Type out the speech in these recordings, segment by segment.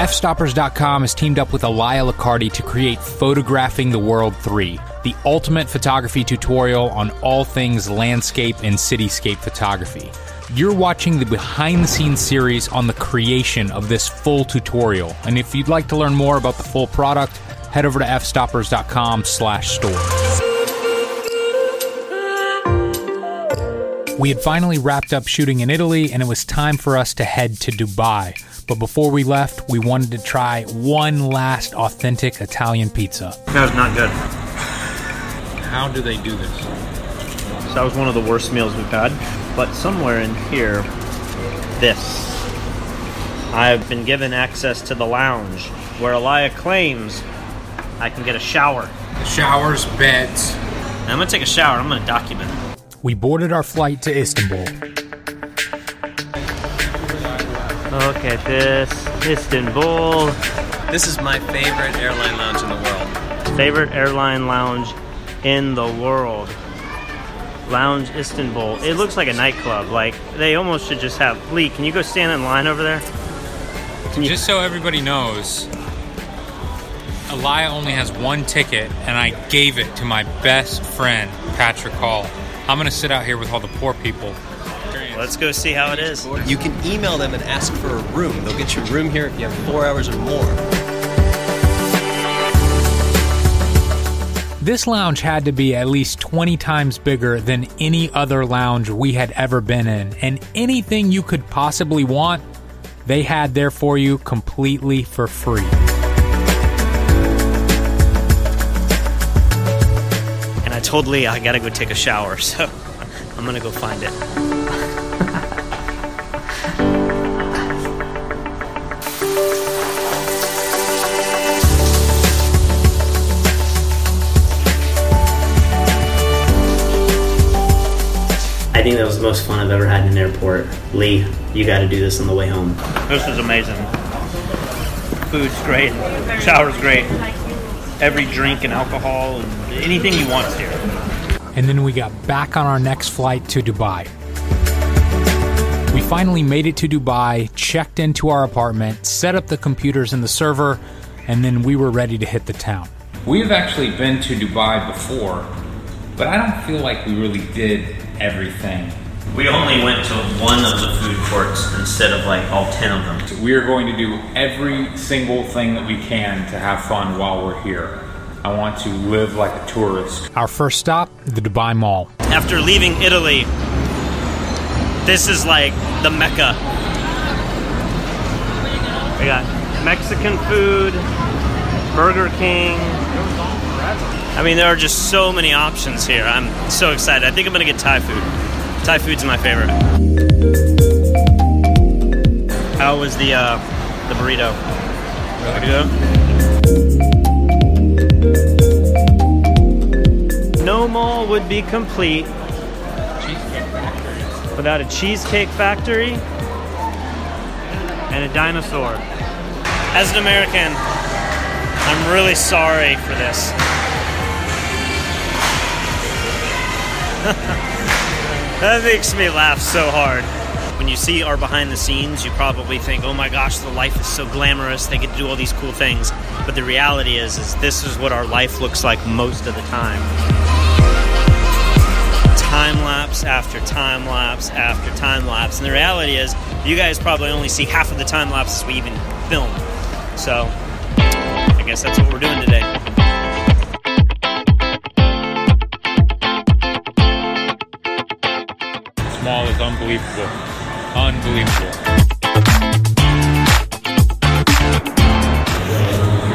Fstoppers.com has teamed up with Elia Liccardi to create Photographing the World 3, the ultimate photography tutorial on all things landscape and cityscape photography. You're watching the behind-the-scenes series on the creation of this full tutorial, and if you'd like to learn more about the full product, head over to fstoppers.com/store. We had finally wrapped up shooting in Italy, and it was time for us to head to Dubai. But before we left, we wanted to try one last authentic Italian pizza. That was not good. How do they do this? So that was one of the worst meals we've had. But somewhere in here, this. I've been given access to the lounge, where Elia claims I can get a shower. The showers, beds. I'm gonna take a shower. I'm gonna document it. We boarded our flight to Istanbul. Look at this, Istanbul. This is my favorite airline lounge in the world. Favorite airline lounge in the world. Lounge Istanbul. It looks like a nightclub. Like, they almost should just have... Lee, can you go stand in line over there? Just so everybody knows, Elia only has one ticket, and I gave it to my best friend, Patrick Hall. I'm going to sit out here with all the poor people. Let's go see how it is. You can email them and ask for a room. They'll get you a room here if you have 4 hours or more. This lounge had to be at least 20 times bigger than any other lounge we had ever been in, and anything you could possibly want, they had there for you completely for free. And I gotta go take a shower, so I'm gonna go find it. I think that was the most fun I've ever had in an airport. Lee, you gotta do this on the way home. This is amazing. Food's great, shower's great. Every drink and alcohol and anything you want here. And then we got back on our next flight to Dubai. We finally made it to Dubai, checked into our apartment, set up the computers and the server, and then we were ready to hit the town. We've actually been to Dubai before, but I don't feel like we really did everything. We only went to one of the food courts instead of like all 10 of them. We are going to do every single thing that we can to have fun while we're here. I want to live like a tourist. Our first stop, the Dubai Mall. After leaving Italy, this is like the Mecca. We got Mexican food, Burger King. I mean, there are just so many options here. I'm so excited. I think I'm gonna get Thai food. Thai food's my favorite. How was the burrito? Ready to go? No mall would be complete without a cheesecake factory and a dinosaur. As an American, I'm really sorry for this. That makes me laugh so hard. When you see our behind the scenes, you probably think, oh my gosh, the life is so glamorous, they get to do all these cool things. But the reality is this is what our life looks like most of the time. Time lapse after time lapse after time lapse. And the reality is, you guys probably only see half of the time lapses we even film. So, I guess that's what we're doing today. Mall is unbelievable. Unbelievable.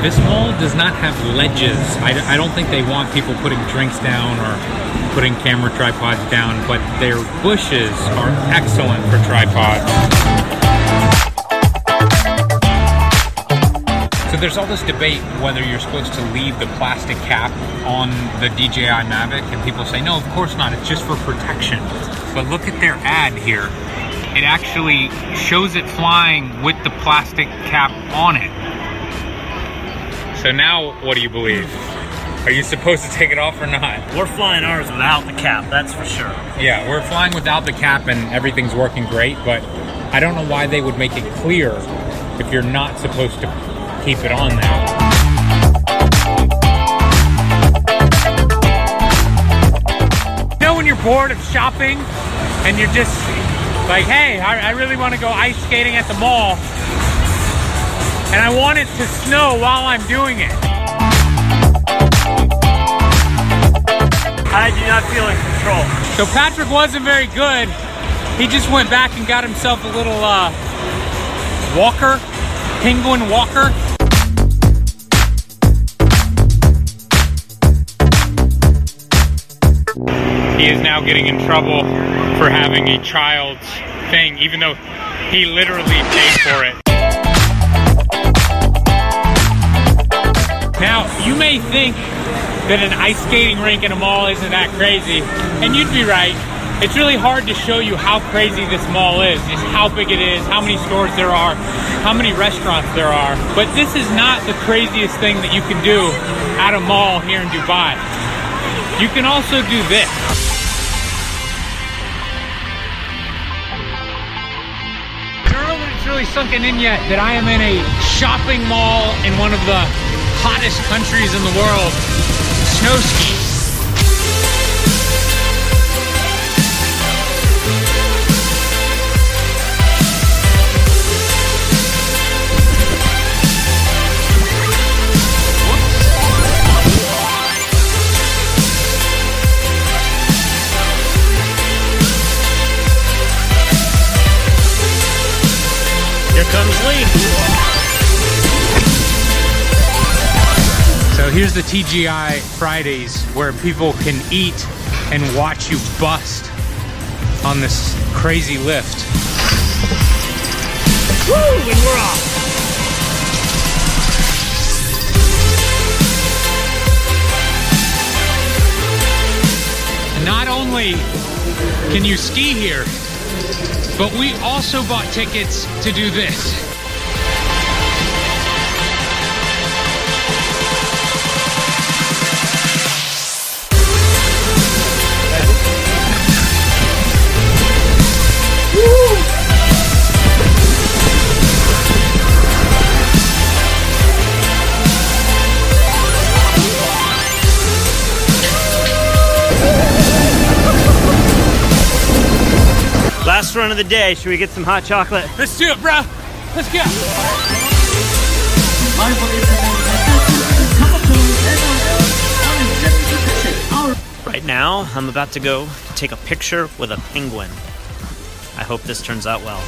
This mall does not have ledges. I don't think they want people putting drinks down or putting camera tripods down, but their bushes are excellent for tripods. So there's all this debate whether you're supposed to leave the plastic cap on the DJI Mavic, and people say, no, of course not, it's just for protection. But look at their ad here. It actually shows it flying with the plastic cap on it. So now, what do you believe? Are you supposed to take it off or not? We're flying ours without the cap, that's for sure. Yeah, we're flying without the cap and everything's working great, but I don't know why they would make it clear if you're not supposed to keep it on there. You know when you're bored of shopping and you're just like, hey, I really want to go ice skating at the mall and I want it to snow while I'm doing it. I do not feel in control. So Patrick wasn't very good. He just went back and got himself a little walker, penguin walker. He is now getting in trouble for having a child's thing, even though he literally paid for it. Now, you may think that an ice skating rink in a mall isn't that crazy, and you'd be right. It's really hard to show you how crazy this mall is, just how big it is, how many stores there are, how many restaurants there are. But this is not the craziest thing that you can do at a mall here in Dubai. You can also do this. I don't know that it's really sunken in yet that I am in a shopping mall in one of the hottest countries in the world, snow skiing. Here comes Lee. So here's the TGI Fridays where people can eat and watch you bust on this crazy lift. Woo! And we're off. And not only can you ski here, but we also bought tickets to do this. Last run of the day. Should we get some hot chocolate? Let's do it, bro. Let's go. Right now, I'm about to go take a picture with a penguin. I hope this turns out well.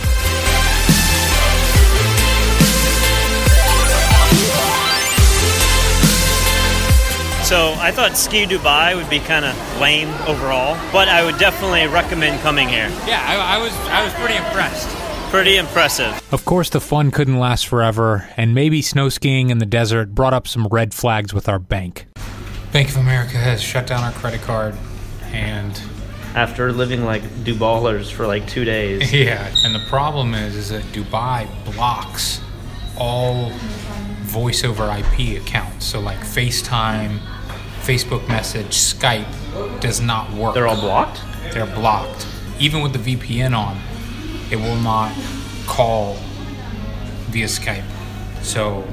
So I thought Ski Dubai would be kind of lame overall, but I would definitely recommend coming here. Yeah, I was pretty impressed. Pretty impressive. Of course, the fun couldn't last forever, and maybe snow skiing in the desert brought up some red flags with our bank. Bank of America has shut down our credit card, and After living like Duballers for like 2 days. yeah, and the problem is that Dubai blocks all voice over IP accounts. So like FaceTime, Facebook Message, Skype does not work. They're all blocked? They're blocked. Even with the VPN on, it will not call via Skype. So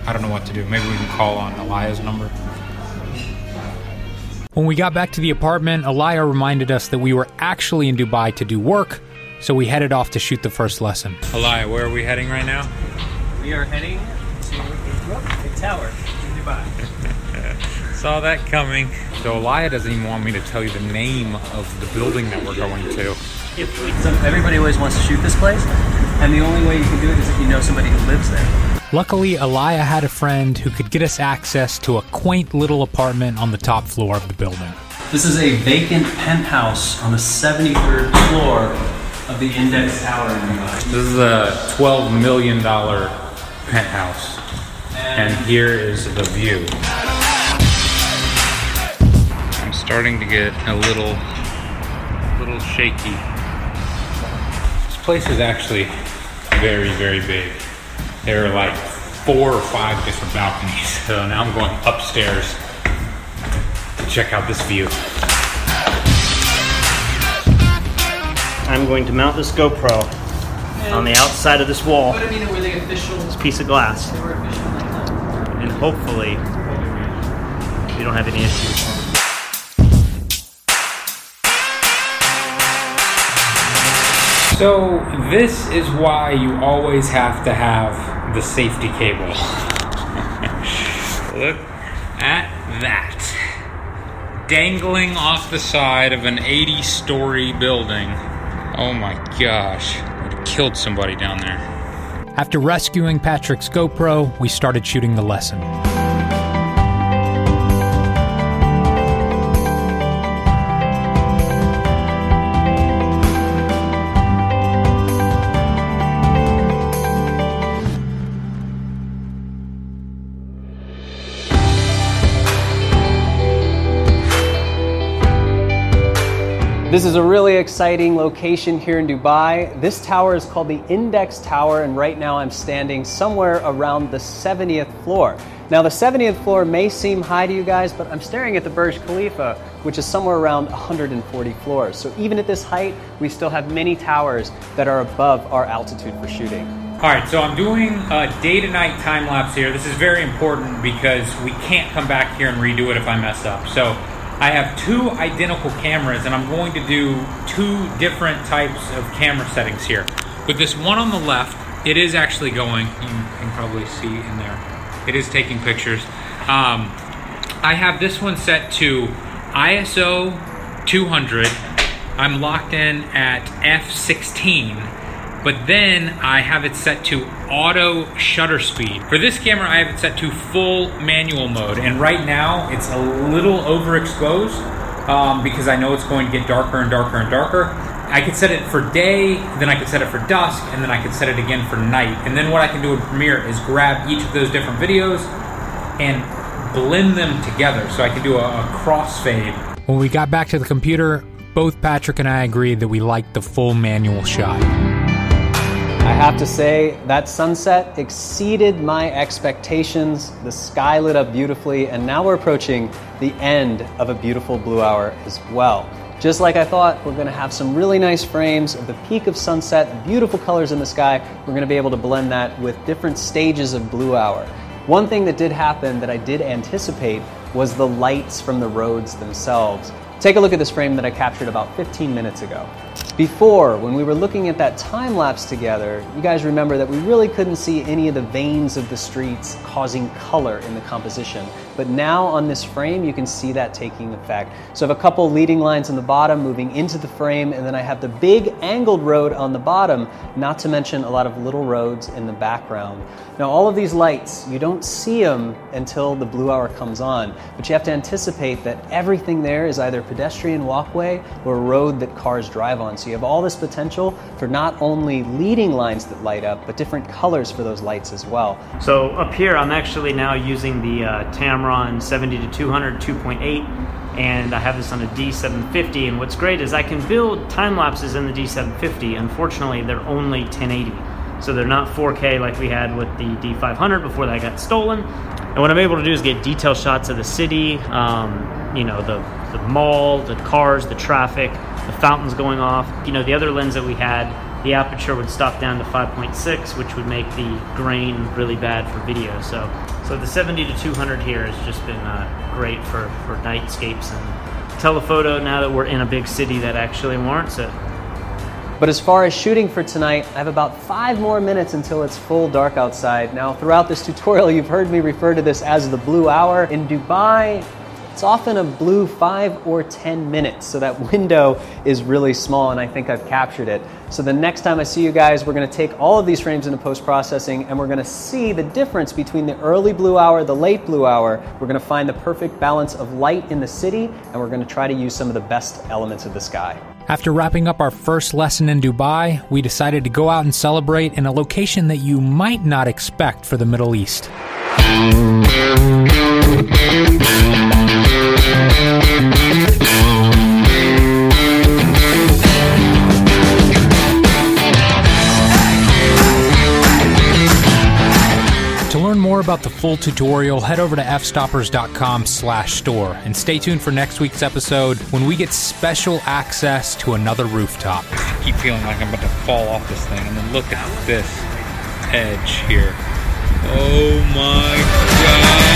I don't know what to do. Maybe we can call on Elia's number. When we got back to the apartment, Elia reminded us that we were actually in Dubai to do work, so we headed off to shoot the first lesson. Elia, where are we heading right now? We are heading to a tower in Dubai. Saw that coming. So Elia doesn't even want me to tell you the name of the building that we're going to. So everybody always wants to shoot this place, and the only way you can do it is if you know somebody who lives there. Luckily, Elia had a friend who could get us access to a quaint little apartment on the top floor of the building. This is a vacant penthouse on the 73rd floor of the Index Tower in Dubai. This is a $12 million penthouse, and here is the view. I'm starting to get a little shaky. This place is actually very, very big. There are like 4 or 5 different balconies. So now I'm going upstairs to check out this view. I'm going to mount this GoPro on the outside of this wall. But I mean, were they official? This piece of glass. They were official. And hopefully, we don't have any issues. So this is why you always have to have the safety cable. Look at that. Dangling off the side of an 80-story building. Oh my gosh, I'd have killed somebody down there. After rescuing Patrick's GoPro, we started shooting the lesson. This is a really exciting location here in Dubai. This tower is called the Index Tower, and right now I'm standing somewhere around the 70th floor. Now the 70th floor may seem high to you guys, but I'm staring at the Burj Khalifa, which is somewhere around 140 floors. So even at this height, we still have many towers that are above our altitude for shooting. All right, so I'm doing a day to night time lapse here. This is very important because we can't come back here and redo it if I mess up. So I have two identical cameras, and I'm going to do two different types of camera settings here. With this one on the left, it is actually going, you can probably see in there, it is taking pictures. I have this one set to ISO 200. I'm locked in at f16. But then I have it set to auto shutter speed. For this camera, I have it set to full manual mode. And right now, it's a little overexposed because I know it's going to get darker and darker and darker. I could set it for day, then I could set it for dusk, and then I could set it again for night. And then what I can do in Premiere is grab each of those different videos and blend them together. So I can do a crossfade. When we got back to the computer, both Patrick and I agreed that we liked the full manual shot. I have to say, that sunset exceeded my expectations. The sky lit up beautifully, and now we're approaching the end of a beautiful blue hour as well. Just like I thought, we're gonna have some really nice frames of the peak of sunset, beautiful colors in the sky. We're gonna be able to blend that with different stages of blue hour. One thing that did happen that I did anticipate was the lights from the roads themselves. Take a look at this frame that I captured about 15 minutes ago. Before, when we were looking at that time lapse together, you guys remember that we really couldn't see any of the veins of the streets causing color in the composition. But now on this frame, you can see that taking effect. So I have a couple leading lines on the bottom moving into the frame, and then I have the big angled road on the bottom, not to mention a lot of little roads in the background. Now all of these lights, you don't see them until the blue hour comes on, but you have to anticipate that everything there is either pedestrian walkway or a road that cars drive on. So you have all this potential for not only leading lines that light up, but different colors for those lights as well. So up here, I'm actually now using the Tamron 70-200 2.8, and I have this on a D750, and what's great is I can build time lapses in the D750. Unfortunately, they're only 1080. So they're not 4K like we had with the D500 before that got stolen. And what I'm able to do is get detail shots of the city, you know, the mall, the cars, the traffic, the fountains going off. You know, the other lens that we had, the aperture would stop down to 5.6, which would make the grain really bad for video. So the 70-200 here has just been great for nightscapes and telephoto now that we're in a big city that actually warrants it. But as far as shooting for tonight, I have about 5 more minutes until it's full dark outside. Now, throughout this tutorial, you've heard me refer to this as the blue hour. In Dubai, it's often a blue 5 or 10 minutes, so that window is really small, and I think I've captured it. So the next time I see you guys, we're gonna take all of these frames into post-processing, and we're gonna see the difference between the early blue hour, the late blue hour. We're gonna find the perfect balance of light in the city, and we're gonna try to use some of the best elements of the sky. After wrapping up our first lesson in Dubai, we decided to go out and celebrate in a location that you might not expect for the Middle East. To learn more about the full tutorial, head over to fstoppers.com/store and stay tuned for next week's episode when we get special access to another rooftop. I keep feeling like I'm about to fall off this thing, and then look at this edge here. Oh my God.